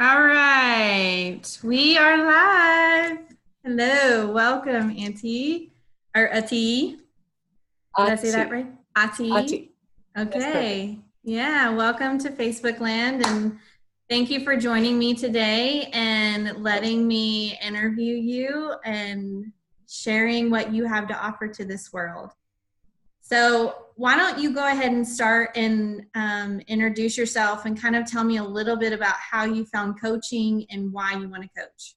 All right, we are live. Hello, welcome, Auntie or Ati. Did I say that Ati. right? Ati. Ati. That's perfect. Okay. Yeah, welcome to Facebook Land and thank you for joining me today and letting me interview you and sharing what you have to offer to this world. So, why don't you go ahead and start and introduce yourself and kind of tell me a little bit about how you found coaching and why you want to coach?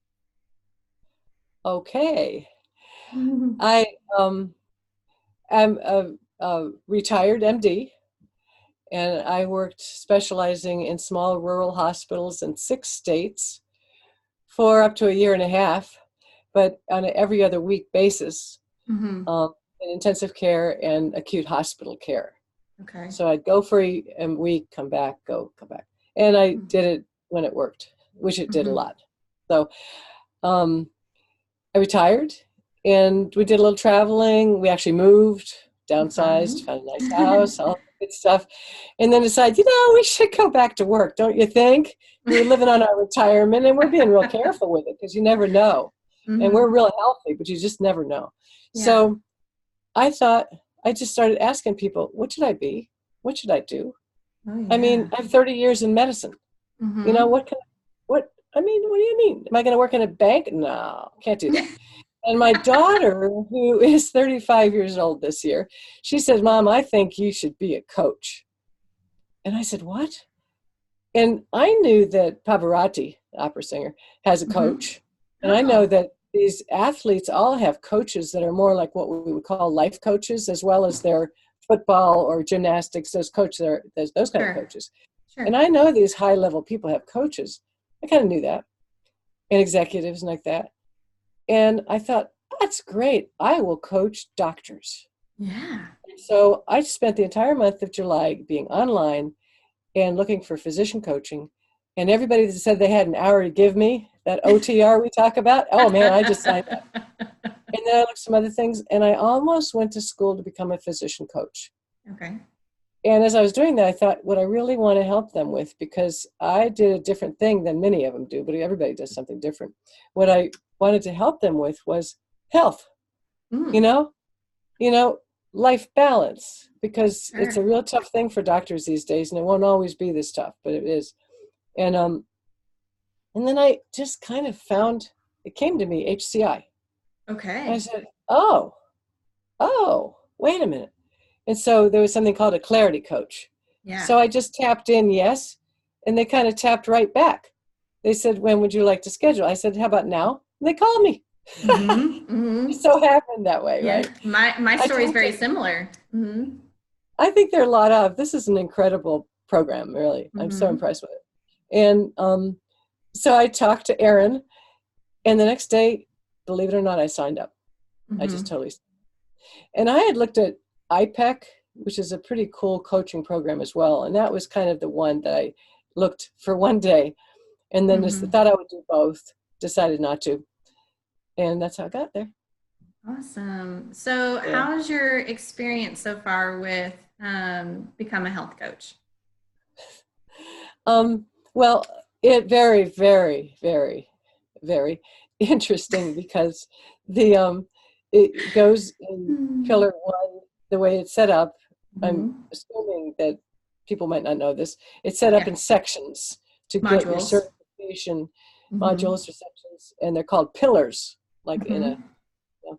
Okay. I am a retired MD, and I worked specializing in small rural hospitals in 6 states for up to a year and a half, but on an every other week basis, Mm-hmm. in intensive care and acute hospital care. Okay. So I'd go for a week, come back, go, come back. And I did it when it worked, which it did a Mm-hmm. lot. So um, I retired and we did a little traveling. We actually moved, downsized, Fun. found a nice house, all that good stuff. And then decided, we should go back to work, don't you think? We were living on our retirement and we're being real careful with it because you never know. And we're Mm-hmm. real healthy, but you just never know. Yeah. So I thought, I just started asking people, what should I be? What should I do? Oh I mean, yeah. I have 30 years in medicine. Mm-hmm. What do you mean? Am I going to work in a bank? No, can't do that. And my daughter, who is 35 years old this year, she said, Mom, I think you should be a coach. And I said, what? And I knew that Pavarotti, the opera singer, has a Mm-hmm. coach. And I know Oh. that these athletes all have coaches that are more like what we would call life coaches, as well as their football or gymnastics, those kind of Sure. coaches. And Sure. I know these high level people have coaches. I kind of knew that, and executives and like that. And I thought, that's great. I will coach doctors. Yeah. So I spent the entire month of July being online and looking for physician coaching. And everybody that said they had an hour to give me, that OTR we talk about, oh man, I just signed up. And then I looked at some other things, and I almost went to school to become a physician coach. Okay. And as I was doing that, I thought, what I really want to help them with, because I did a different thing than many of them do, but everybody does something different. What I wanted to help them with was health, you Mm. know, you know, life balance, because it's Sure. a real tough thing for doctors these days, and it won't always be this tough, but it is. And and then I just kind of found it came to me, HCI. And I Okay. said, oh, wait a minute. And so there was something called a clarity coach. Yeah. So I just tapped in yes, and they kind of tapped right back. They said, when would you like to schedule? I said, how about now? And they called me. Mm-hmm. Mm-hmm. It so happened that way, Yeah. right? My I story is told very them, similar. Mm-hmm. I think there are a lot of, this is an incredible program, really. I'm so Mm-hmm. impressed with it. And so I talked to Aaron, and the next day, believe it or not, I signed up. I just Mm-hmm. totally, and I had looked at IPEC, which is a pretty cool coaching program as well. And that was kind of the one that I looked for one day. And then just Mm-hmm. thought I would do both, decided not to. And that's how I got there. Awesome. So, Yeah. how's your experience so far with become a health coach? Um, well, it very, very, very, very interesting because the it goes in Mm-hmm. pillar one, the way it's set up. I'm Mm-hmm. assuming that people might not know this. It's set up Yeah. in sections to get your Modules. certification Mm-hmm. modules or sections, and they're called pillars, like in a Mm-hmm. you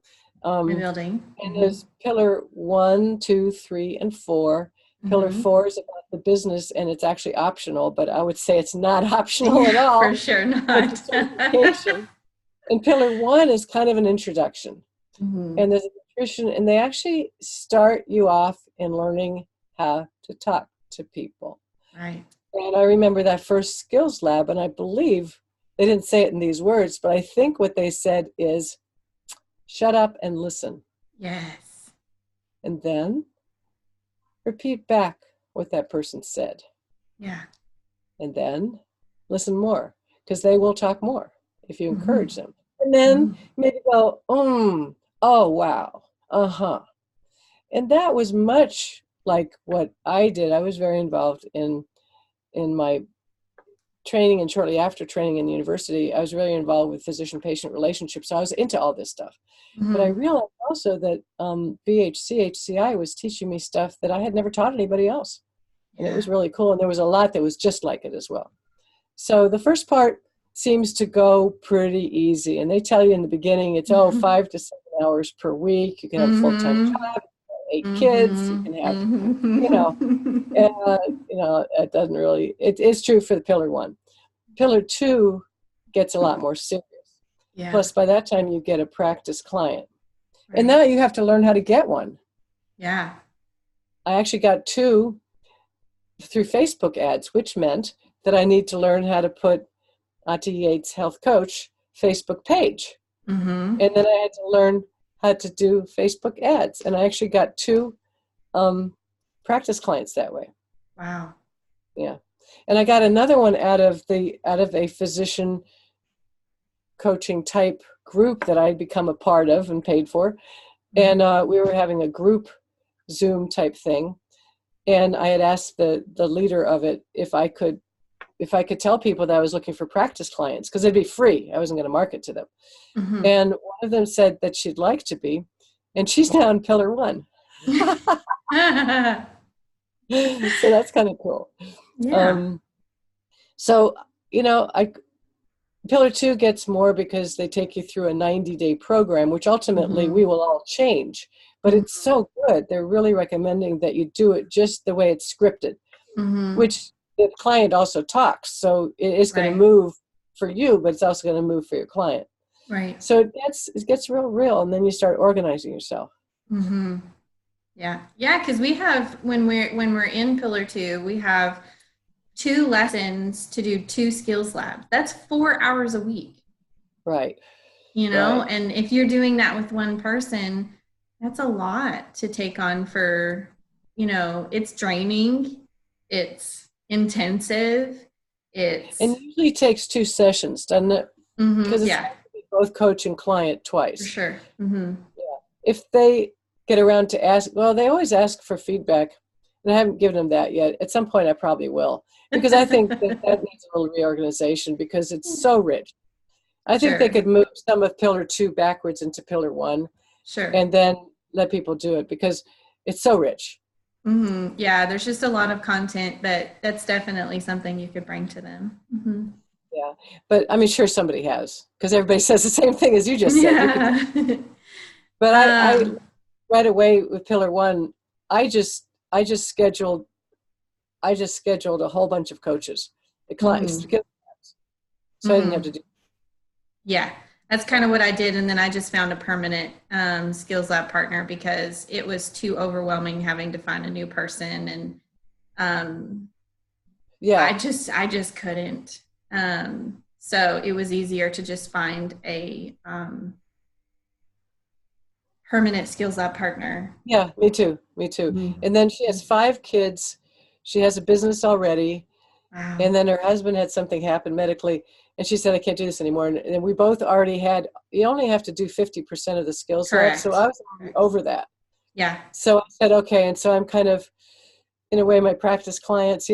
know, um, Rebuilding. and Mm-hmm. there's pillar 1, 2, 3, and 4. Pillar Mm-hmm. 4 is about the business, and it's actually optional, but I would say it's not optional at For all sure with the not. certification. And pillar 1 is kind of an introduction. Mm-hmm. And there's a nutrition, and they actually start you off in learning how to talk to people. Right. And I remember that first skills lab, and I believe they didn't say it in these words, but I think what they said is shut up and listen. Yes. And then repeat back what that person said. Yeah. And then listen more, because they will talk more if you Mm-hmm. encourage them. And then Mm-hmm. maybe go, oh, wow, uh-huh. And that was much like what I did. I was very involved in my training and shortly after training in university, I was really involved with physician-patient relationships. So I was into all this stuff. But I realized also that BHC, HCI was teaching me stuff that I had never taught anybody else. And it was really cool. And there was a lot that was just like it as well. So the first part seems to go pretty easy. And they tell you in the beginning, it's, 5 to 7 hours per week. You can have a full-time job, 8 kids, you can have, it doesn't really, it is true for the pillar 1. Pillar 2 gets a lot more serious. Yeah. Plus, by that time, you get a practice client. Right. And now you have to learn how to get one. Yeah. I actually got 2 through Facebook ads, which meant that I need to learn how to put Ati Yates Health Coach Facebook page. And then I had to learn how to do Facebook ads. And I actually got 2 practice clients that way. Wow. Yeah. And I got another one out of a physician coaching type group that I'd become a part of and paid for. And we were having a group Zoom type thing. And I had asked the leader of it if I could tell people that I was looking for practice clients, because it'd be free. I wasn't going to market to them. And one of them said that she'd like to be, and she's now in pillar 1. So that's kind of cool. Yeah. So, pillar 2 gets more because they take you through a 90-day program, which ultimately we will all change. But it's so good. They're really recommending that you do it just the way it's scripted, which the client also talks. So it is going to move for you, but it's also going to move for your client. Right. So it gets real, and then you start organizing yourself. Yeah. Yeah, because we have, when we're in pillar 2, we have 2 lessons to do 2 skills labs. That's 4 hours a week. Right. Right. And if you're doing that with one person, that's a lot to take on for, it's draining, it's intensive, and usually takes 2 sessions, doesn't it? Because it's both coach and client twice. For sure. Yeah. If they get around to ask, they always ask for feedback, and I haven't given them that yet. At some point I probably will, because I think that needs a little reorganization, because it's so rich. I think they could move some of pillar 2 backwards into pillar 1. Sure. And then let people do it, because it's so rich. Yeah, there's just a lot of content that's definitely something you could bring to them. Yeah, but I mean, sure, somebody has, because everybody says the same thing as you just said. Yeah. But I right away with pillar 1, I just scheduled a whole bunch of coaches, the clients, so I didn't have to do. Yeah, that's kind of what I did, and then I just found a permanent skills lab partner, because it was too overwhelming having to find a new person, and I just couldn't. So it was easier to just find a permanent skills lab partner. Yeah, me too. And then she has 5 kids. She has a business already. Wow. And then her husband had something happen medically, and she said, I can't do this anymore. And we both already you only have to do 50% of the skills lab. So I was over that. Yeah. So I said, okay. And so I'm kind of, in a way, my practice clients,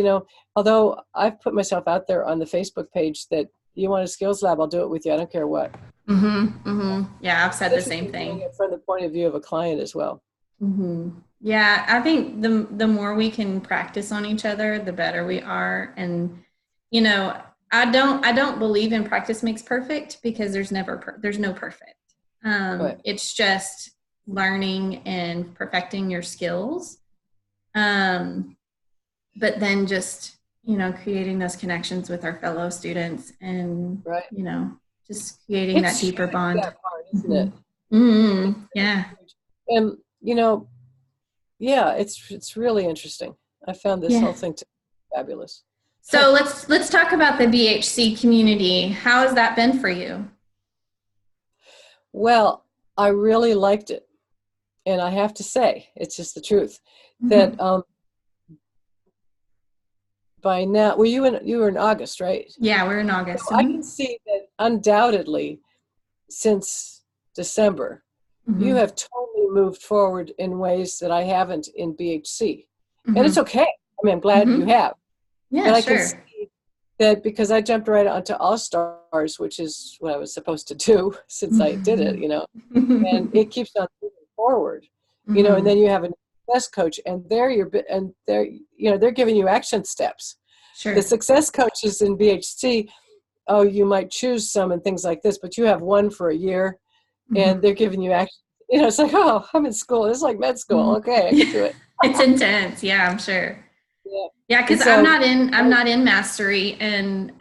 although I've put myself out there on the Facebook page that you want a skills lab, I'll do it with you. I don't care what. Yeah, I've said the same thing. From the point of view of a client as well. Yeah, I think the more we can practice on each other, the better we are. And, I don't believe in practice makes perfect, because there's no perfect. It's just learning and perfecting your skills. But then just, creating those connections with our fellow students, and, just creating that deeper bond. That part, isn't it? Yeah. And, it's really interesting. I found this whole thing fabulous. So let's talk about the BHC community. How has that been for you? Well, I really liked it. And I have to say, it's just the truth, that by now, you were in August, right? Yeah, we're in August. So I can see that undoubtedly since December, you have totally moved forward in ways that I haven't in BHC. And it's okay. I mean, I'm glad you have. Yeah, and I can see that because I jumped right onto All Stars, which is what I was supposed to do since I did it, and it keeps on moving forward, and then you have a success coach, and they're giving you action steps. Sure. The success coaches in BHC, you might choose some and things like this, but you have one for a year, and they're giving you action. It's like, oh, I'm in school. It's like med school. Okay, I can do it. It's intense. Yeah, I'm sure. Yeah, because so, I'm not in mastery, and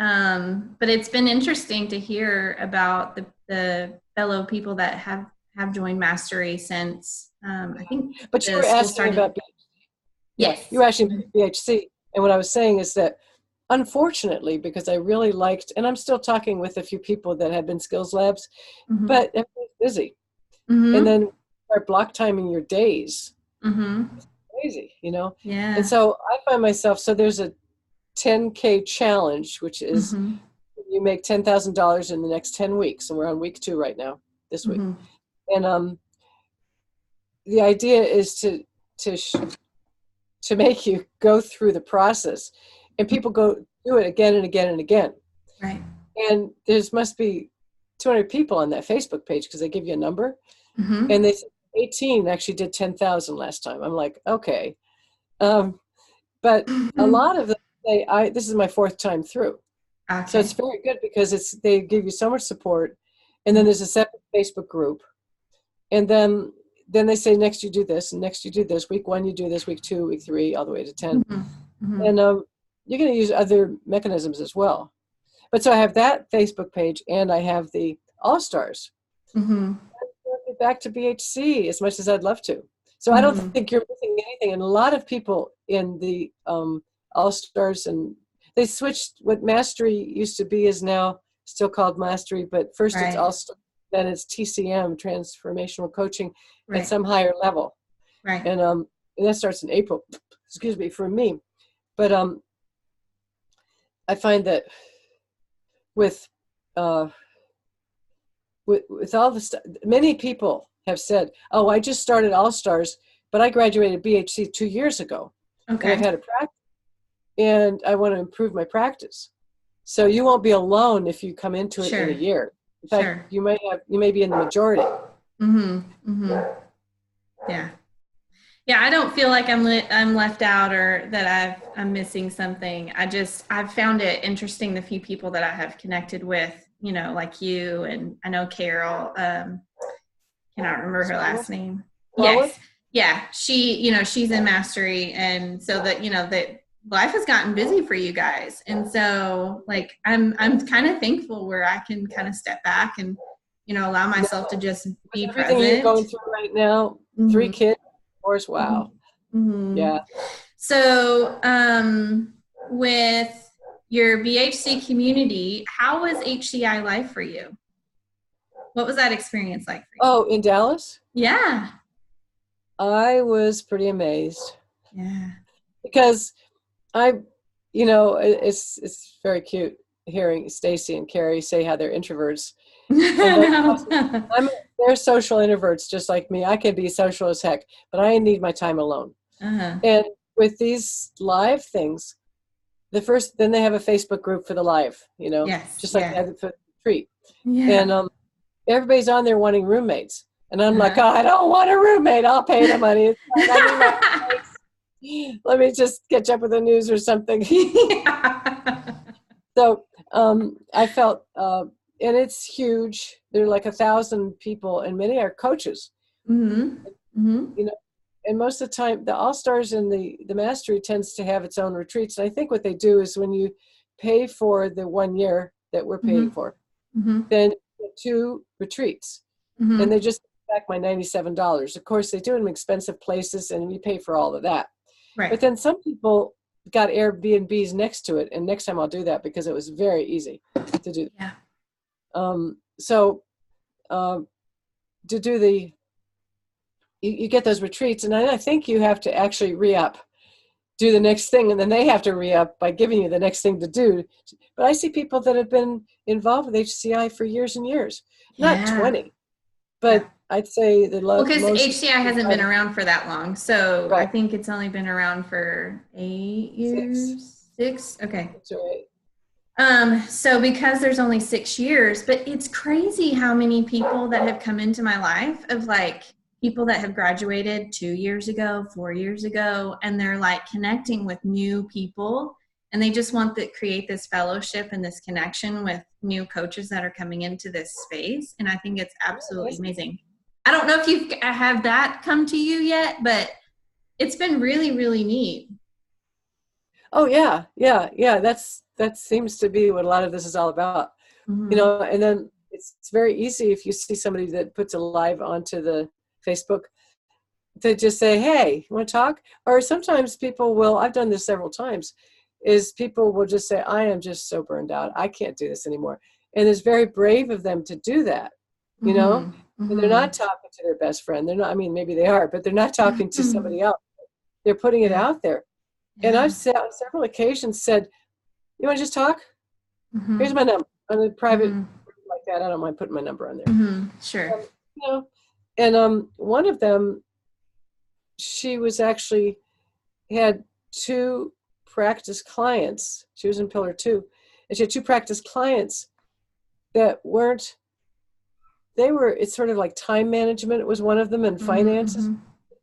but it's been interesting to hear about the fellow people that have joined mastery since I think. But you were asking about BHC. Yes, you were asking about BHC, and what I was saying is that, unfortunately, because I really liked, and I'm still talking with a few people that have been skills labs, but everybody's busy, and then start block timing your days. Crazy, Yeah. And so I find myself, so there's a 10K challenge, which is you make $10,000 in the next 10 weeks. And we're on week 2 right now, this week. And the idea is to make you go through the process, and people go do it again and again and again. Right. And there's must be 200 people on that Facebook page, because they give you a number, and they 18 actually did 10,000 last time. I'm like, okay. But a lot of them say, this is my 4th time through. Okay. So it's very good because they give you so much support. And then there's a separate Facebook group. And then they say, next you do this, and next you do this. Week 1, you do this, week 2, week 3, all the way to 10. And you're going to use other mechanisms as well. But so I have that Facebook page, and I have the All Stars. Back to BHC as much as I'd love to. So I don't think you're missing anything. And a lot of people in the All Stars, and they switched. What Mastery used to be is now still called Mastery, but first it's All Stars, then it's TCM, Transformational Coaching, at some higher level. Right. And that starts in April. Excuse me, for me. But I find that with all the stuff, many people have said, oh, I just started All Stars, but I graduated BHC 2 years ago. Okay. And I've had a practice, and I want to improve my practice. So you won't be alone if you come into it in a year. In fact, you may be in the majority. Yeah, I don't feel like I'm left out, or that I'm missing something. I've found it interesting, the few people that I have connected with, like you, and I know Carol, cannot remember her last name. Yes. Yeah. She, she's in Mastery. And so that, that life has gotten busy for you guys. And so like, I'm kind of thankful where I can kind of step back and, allow myself to just be present. Everything you're going through right now, 3 kids, of course, wow. Yeah. So, with your BHC community, how was HCI life for you? What was that experience like for you? Oh, in Dallas? Yeah. I was pretty amazed. Yeah. Because it's very cute hearing Stacy and Carrie say how they're introverts. They're social introverts just like me. I can be social as heck, but I need my time alone. And with these live things, then they have a Facebook group for the live, just like they have for the retreat. Yeah. And everybody's on there wanting roommates. And I'm like, oh, I don't want a roommate. I'll pay the money. Let me just catch up with the news or something. So I felt, and it's huge. There are like 1,000 people, and many are coaches. And most of the time, the All Stars and the Mastery tends to have its own retreats. And I think what they do is when you pay for the 1 year that we're paying for, then 2 retreats. And they just back my $97. Of course, they do it in expensive places, and we pay for all of that. Right. But then some people got Airbnbs next to it, and next time I'll do that because it was very easy to do. Yeah. To do you get those retreats, and I think you have to actually do the next thing, and then they have to re-up by giving you the next thing to do. But I see people that have been involved with HCI for years and years, not 20, but I'd say because HCI hasn't been around for that long. So I think it's only been around for 8 years. 6? Okay. That's right. So because there's only 6 years, but it's crazy how many people that have come into my life of like people that have graduated 2 years ago, 4 years ago, and they're like connecting with new people and they just want to create this fellowship and this connection with new coaches that are coming into this space. And I think it's absolutely amazing. I don't know if you have that come to you yet, but it's been really, really neat. Oh yeah, yeah, yeah. That seems to be what a lot of this is all about. Mm-hmm. And then it's very easy if you see somebody that puts a live onto the Facebook to just say, hey, you want to talk? Or sometimes people will, I've done this several times, is people will just say, I am just so burned out. I can't do this anymore. And it's very brave of them to do that, you know? Mm-hmm. And they're Mm-hmm. not talking to their best friend. They're not, I mean, maybe they are, but they're not talking to Mm-hmm. somebody else. They're putting it Yeah. out there. And Yeah. I've said on several occasions said, you want to just talk? Here's Mm-hmm. my number. On a private Mm-hmm. like that, I don't mind putting my number on there. Mm-hmm. Sure. You know, and one of them, she was actually had two practice clients. She was in Pillar 2, and she had two practice clients that weren't. They were. It's sort of like time management. It was one of them, and finances. Mm-hmm.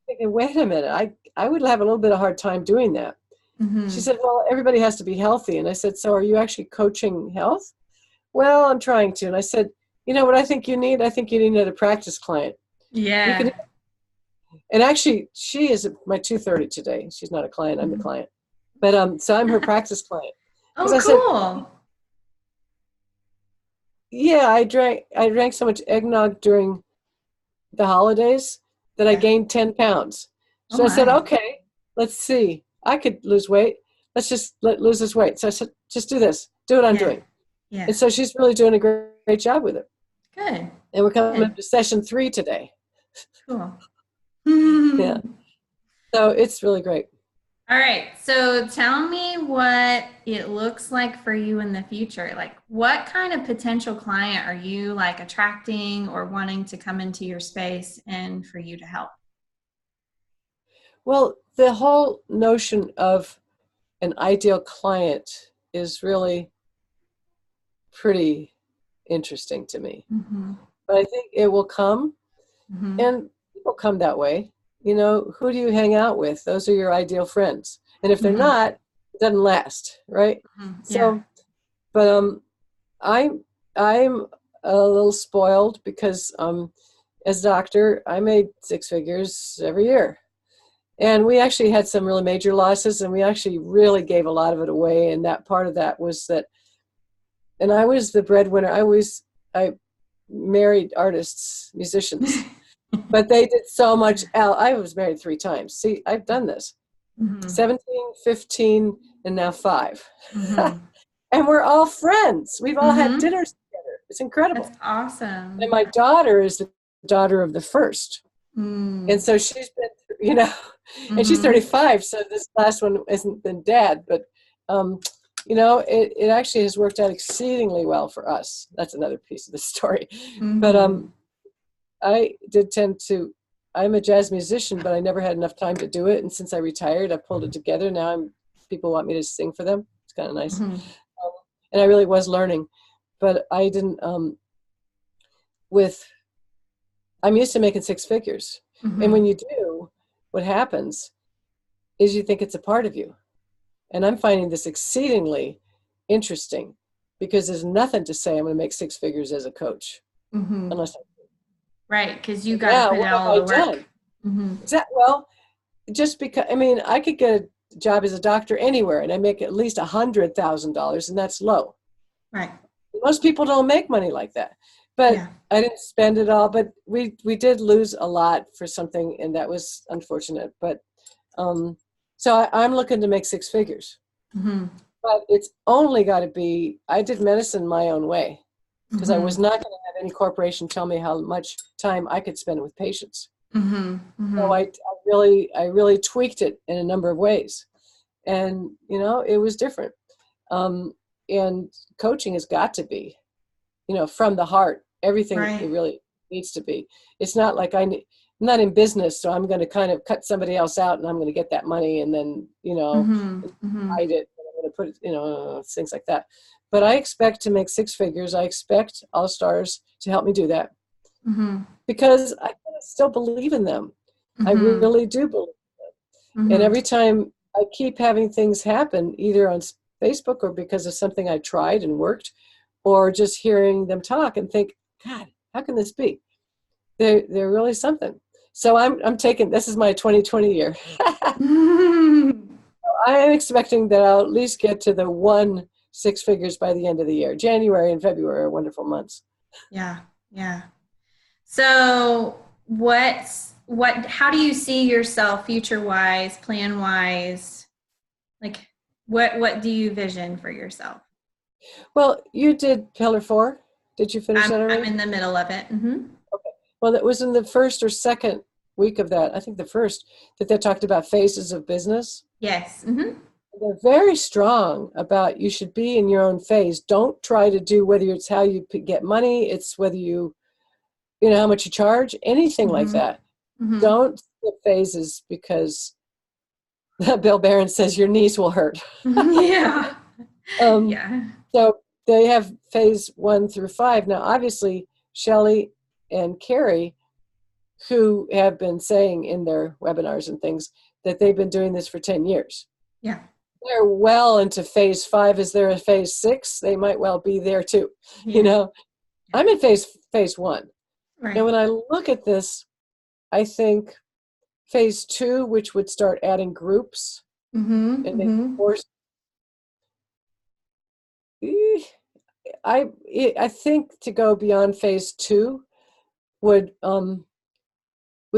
Thinking, wait a minute, I would have a little bit of hard time doing that. She Mm-hmm. said, well, everybody has to be healthy. And I said, so are you actually coaching health? Well, I'm trying to. And I said, you know what I think you need? I think you need another practice client. You can, Yeah. and actually, she is my 230 today. She's not a client. I'm the client. But so I'm her practice client. Because Oh, I said, cool. yeah, I drank so much eggnog during the holidays that I Yeah. gained 10 pounds. Oh So I said, my. okay, let's see. I could lose weight. Let's just lose this weight. So I said, just do this. Do what I'm Yeah. doing. Yeah. And so she's really doing a great job with it. Good. And we're coming Good. up to session 3 today. Cool. Yeah. So it's really great. All right. So tell me what it looks like for you in the future. Like, what kind of potential client are you like attracting or wanting to come into your space and for you to help? Well, the whole notion of an ideal client is really pretty interesting to me. Mm-hmm. But I think it will come, Mm-hmm. and people come that way. You know, who do you hang out with? Those are your ideal friends. And if they're Mm-hmm. not, it doesn't last, right? Mm-hmm. Yeah. So, but I'm a little spoiled because as a doctor, I made 6 figures every year. And we actually had some really major losses, and we actually really gave a lot of it away. And that part of that was that, and I was the breadwinner. I married artists, musicians, but they did so much. I was married 3 times. See, I've done this. Mm-hmm. 17, 15, and now 5. Mm-hmm. And we're all friends. We've all had Mm-hmm. dinners together. It's That's incredible. And awesome. my daughter is the daughter of the first. And Mm. so she's been, you know, and she's Mm-hmm. 35. So this last one isn't been dad, but, you know, it actually has worked out exceedingly well for us. That's another piece of the story. But Mm-hmm. I did tend to, I'm a jazz musician, but I never had enough time to do it. And since I retired, I pulled it together. Now people want me to sing for them. It's kind of nice. Mm-hmm. And I really was learning, but I didn't, I'm used to making 6 figures. And Mm-hmm. when you do, what happens is you think it's a part of you. And I'm finding this exceedingly interesting because there's nothing to say I'm going to make 6 figures as a coach. Mm-hmm. Unless Right, because you got to now, put what out have all I the work. done? Mm-hmm. Well, just because, I mean, I could get a job as a doctor anywhere and I make at least $100,000, and that's low. Right. Most people don't make money like that. But Yeah. I didn't spend it all, but we did lose a lot for something, and that was unfortunate. But so I'm looking to make 6 figures. Mm-hmm. But it's only got to be, I did medicine my own way because I was Mm-hmm. not going to have any corporation tell me how much time I could spend with patients. Mm-hmm. So Mm-hmm. I really tweaked it in a number of ways. And, you know, it was different. And coaching has got to be, you know, from the heart, everything it Right. really needs to be. It's not like I'm not in business, so I'm going to kind of cut somebody else out and I'm going to get that money and then, you know, Mm-hmm. Mm-hmm. hide it and I'm going to put, things like that. But I expect to make six figures. I expect All Stars to help me do that because I still believe in them. I really do believe in them. And every time I keep having things happen, either on Facebook or because of something I tried and worked, or just hearing them talk and think, God, how can this be? They're really something. So I'm taking, this is my 2020 year. I am expecting that I'll at least get to the six figures by the end of the year. January and February are wonderful months. Yeah. Yeah. So how do you see yourself future wise, plan wise? Like what do you vision for yourself? Well, you did Pillar 4. Did you finish that already? I'm in the middle of it. Okay. Well, that was in the first or second week of that. I think the first that they talked about phases of business. Yes. They're very strong about you should be in your own phase. Don't try to do whether it's how you get money, it's whether you know how much you charge, anything like that. Don't skip phases because Bill Barron says your knees will hurt. Yeah. Yeah. So they have phase 1 through 5. Now, obviously, Shelley and Carrie, who have been saying in their webinars and things that they've been doing this for 10 years. Yeah. They're well into phase 5. Is there a phase 6? They might well be there too. Yeah. I'm in phase 1. Right. And when I look at this, I think phase 2, which would start adding groups and course. I think to go beyond phase 2 would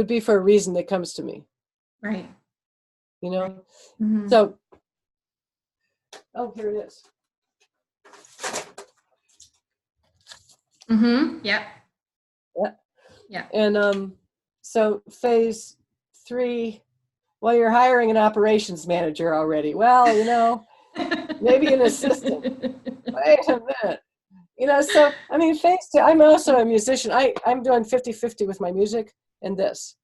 be for a reason that comes to me. Right. So, here it is. Yep. Yeah. Yeah. And so phase 3, well, you're hiring an operations manager already. Well, maybe an assistant. Wait a minute. So, I mean, phase 2, I'm also a musician. I'm doing 50-50 with my music and this.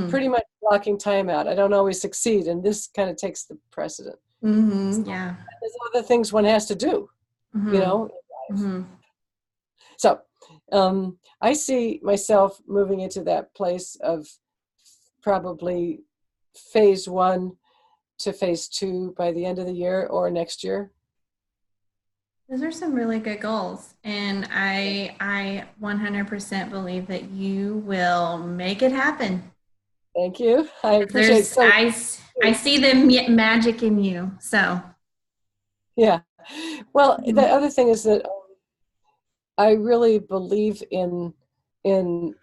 Pretty much blocking time out. I don't always succeed, and this kind of takes the precedent. Yeah. There's other things one has to do, So I see myself moving into that place of probably phase 1 to phase 2 by the end of the year or next year. Those are some really good goals. And I 100% believe that you will make it happen. Thank you. I appreciate it. I see the magic in you. So. Yeah. Well, the other thing is that I really believe in the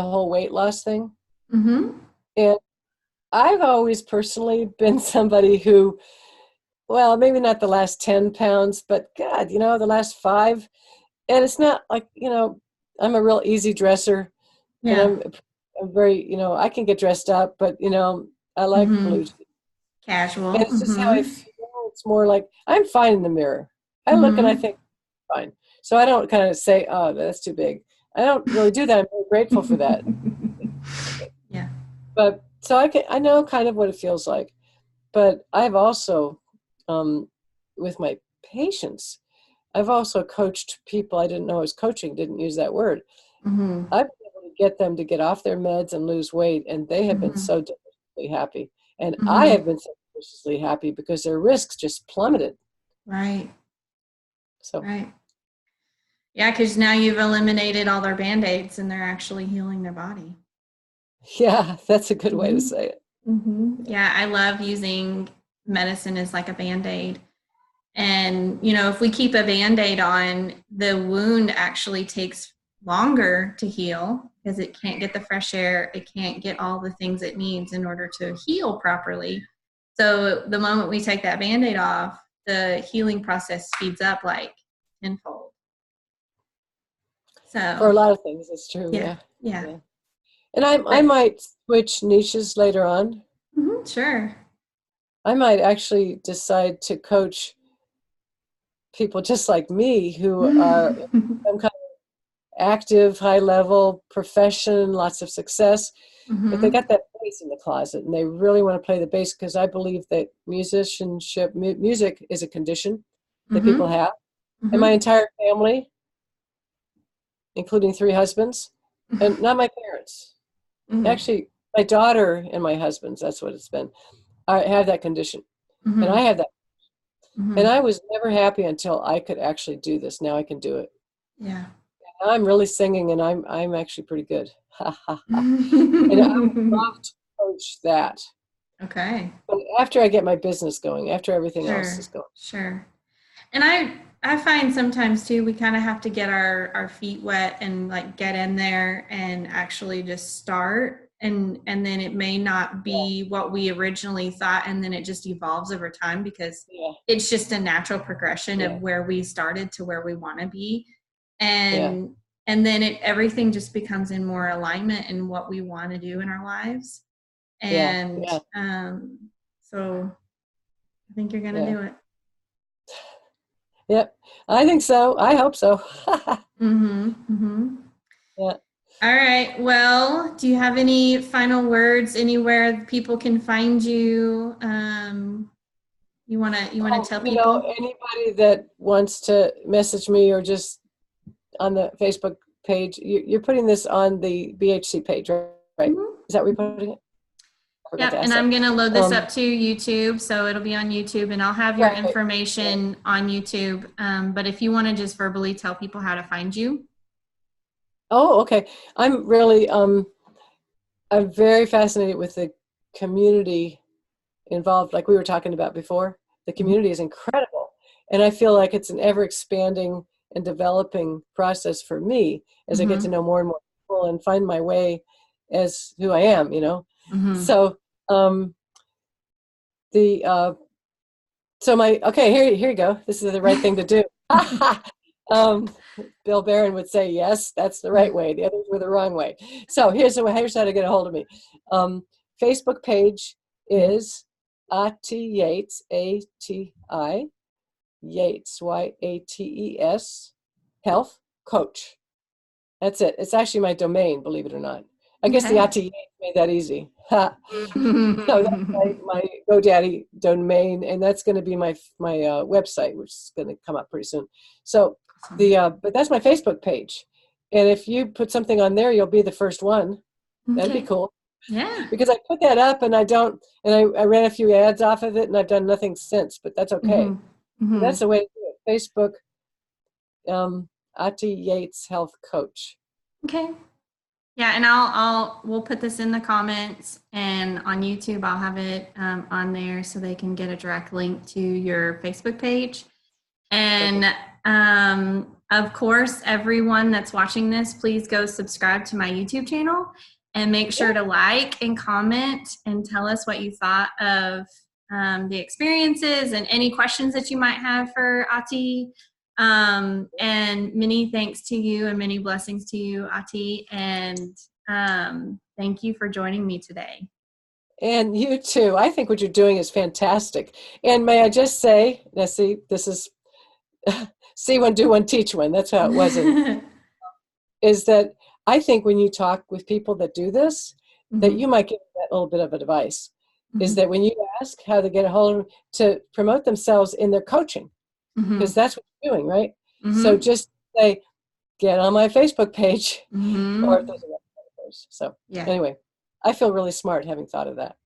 whole weight loss thing. And I've always personally been somebody who, well, maybe not the last 10 pounds, but God, the last 5. And it's not like, I'm a real easy dresser. Yeah. And I'm very, I can get dressed up, but, I like blue. Casual. And it's just how I feel. It's more like I'm fine in the mirror. I look and I think fine. So I don't kind of say, oh, that's too big. I don't really do that. I'm very grateful for that. Yeah. But so I know kind of what it feels like. But I've also, with my patients, I've also coached people I didn't know I was coaching, didn't use that word. I've been able to get them to get off their meds and lose weight, and they have been so deliciously happy. And I have been so deliciously happy because their risks just plummeted. Right. So. Right. Yeah, because now you've eliminated all their Band-Aids and they're actually healing their body. Yeah, that's a good way to say it. Yeah, I love using medicine as like a Band-Aid. And, if we keep a Band-Aid on, the wound actually takes longer to heal because it can't get the fresh air. It can't get all the things it needs in order to heal properly. So the moment we take that Band-Aid off, the healing process speeds up like tenfold. So for a lot of things, it's true. Yeah. And I might switch niches later on. Sure. I might actually decide to coach people just like me who are some kind of active, high level profession, lots of success, but they got that bass in the closet and they really want to play the bass, because I believe that musicianship, music is a condition that people have. And my entire family, including 3 husbands, and not my parents. Actually, my daughter and my husband's, that's what it's been. I have that condition. And I have that. And I was never happy until I could actually do this. Now I can do it. Yeah. And I'm really singing, and I'm actually pretty good. And I would love to coach that. Okay. But after I get my business going, after everything else is going. Sure. And I find sometimes too, we kind of have to get our feet wet and like get in there and actually just start. And then it may not be what we originally thought, and then it just evolves over time, because it's just a natural progression of where we started to where we want to be. And then everything just becomes in more alignment in what we want to do in our lives. And so I think you're going to do it. Yep, I think so. I hope so. Yeah. All right. Well, do you have any final words? Anywhere people can find you? You want to tell people? Anybody that wants to message me, or just on the Facebook page. You're putting this on the BHC page, right? Is that where you're putting it? Yep, and I'm going to load this up to YouTube, so it'll be on YouTube, and I'll have your information on YouTube. But if you want to just verbally tell people how to find you. Oh, okay. I'm really, I'm very fascinated with the community involved, like we were talking about before. The community is incredible. And I feel like it's an ever expanding and developing process for me as I get to know more and more people and find my way as who I am, you know? So, so here you go. This is the right thing to do. Bill Barron would say, yes, that's the right way. The others were the wrong way. So here's how to get a hold of me. Facebook page is Ati Yates, A-T-I, Yates, Y-A-T-E-S, Health Coach. That's it. It's actually my domain, believe it or not. I guess the Ati Yates made that easy. So that's my GoDaddy domain, and that's going to be my website, which is going to come up pretty soon. So but that's my Facebook page, and if you put something on there, you'll be the first one. That'd be cool. Yeah. Because I put that up, and I ran a few ads off of it, and I've done nothing since. But that's okay. That's the way to do it. Facebook, Ati Yates Health Coach. Okay. Yeah, and we'll put this in the comments, and on YouTube I'll have it on there so they can get a direct link to your Facebook page. And of course, everyone that's watching this, please go subscribe to my YouTube channel and make sure to like and comment and tell us what you thought of the experiences and any questions that you might have for Ati. And many thanks to you and many blessings to you, Ati. And thank you for joining me today. And you too. I think what you're doing is fantastic. And may I just say, now see, this is see one, do one, teach one. That's how it wasn't. Is that I think when you talk with people that do this, that you might give that little bit of advice. Is that when you ask how to get a hold of them to promote themselves in their coaching, because that's what you're doing, right? So just say, get on my Facebook page, or if there's a website first. So anyway, I feel really smart having thought of that.